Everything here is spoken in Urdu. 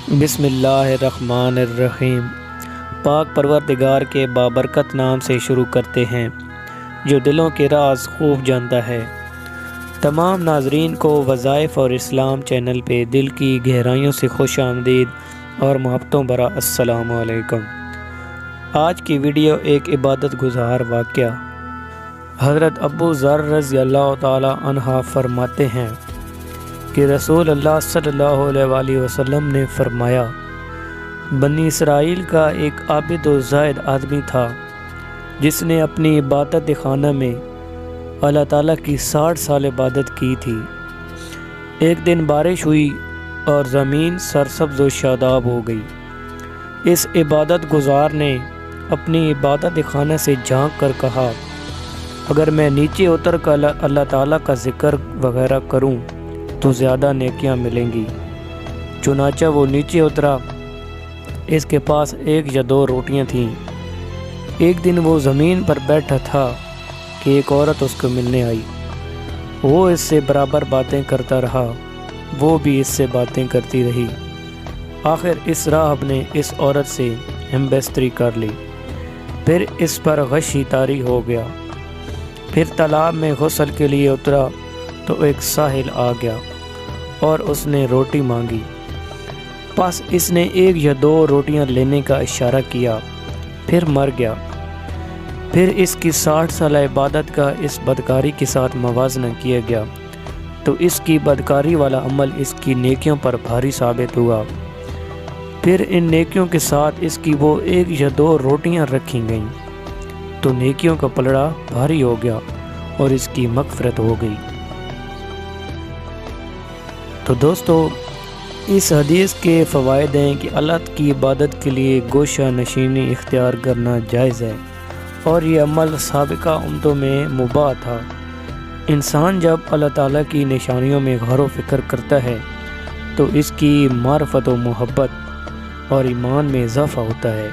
بسم اللہ الرحمن الرحیم۔ پاک پروردگار کے بابرکت نام سے شروع کرتے ہیں جو دلوں کے راز خوب جانتا ہے۔ تمام ناظرین کو وظائف اور اسلام چینل پہ دل کی گہرائیوں سے خوش آمدید اور محبتوں بھرا السلام علیکم۔ آج کی ویڈیو ایک عبادت گزار واقعہ۔ حضرت ابو ذر رضی اللہ تعالی عنہ فرماتے ہیں کہ رسول اللہ صلی اللہ علیہ وآلہ وسلم نے فرمایا، بنی اسرائیل کا ایک عابد و زاہد آدمی تھا جس نے اپنی عبادت خانہ میں اللہ تعالیٰ کی 60 سال عبادت کی تھی۔ ایک دن بارش ہوئی اور زمین سرسبز و شاداب ہو گئی۔ اس عبادت گزار نے اپنی عبادت خانہ سے جھانک کر کہا، اگر میں نیچے اتر کر اللہ تعالیٰ کا ذکر وغیرہ کروں تو زیادہ نیکیاں ملیں گی۔ چنانچہ وہ نیچے اترا۔ اس کے پاس 1 یا 2 روٹیاں تھیں۔ ایک دن وہ زمین پر بیٹھا تھا کہ ایک عورت اس کو ملنے آئی۔ وہ اس سے برابر باتیں کرتا رہا، وہ بھی اس سے باتیں کرتی رہی۔ آخر اس راہب نے اس عورت سے ہم بستری کر لی، پھر اس پر غشی طاری ہو گیا۔ پھر تالاب میں غسل کے لیے اترا تو ایک ساحل آ گیا اور اس نے روٹی مانگی۔ پس اس نے 1 یا 2 روٹیاں لینے کا اشارہ کیا، پھر مر گیا۔ پھر اس کی 60 سالہ عبادت کا اس بدکاری کے ساتھ موازنہ کیا گیا تو اس کی بدکاری والا عمل اس کی نیکیوں پر بھاری ثابت ہوا۔ پھر ان نیکیوں کے ساتھ اس کی وہ 1 یا 2 روٹیاں رکھی گئیں تو نیکیوں کا پلڑا بھاری ہو گیا اور اس کی مغفرت ہو گئی۔ تو دوستو، اس حدیث کے فوائد ہیں کہ اللہ کی عبادت کے لیے گوشہ نشینی اختیار کرنا جائز ہے اور یہ عمل سابقہ امتوں میں مباح تھا۔ انسان جب اللہ تعالیٰ کی نشانیوں میں غور و فکر کرتا ہے تو اس کی معرفت و محبت اور ایمان میں اضافہ ہوتا ہے۔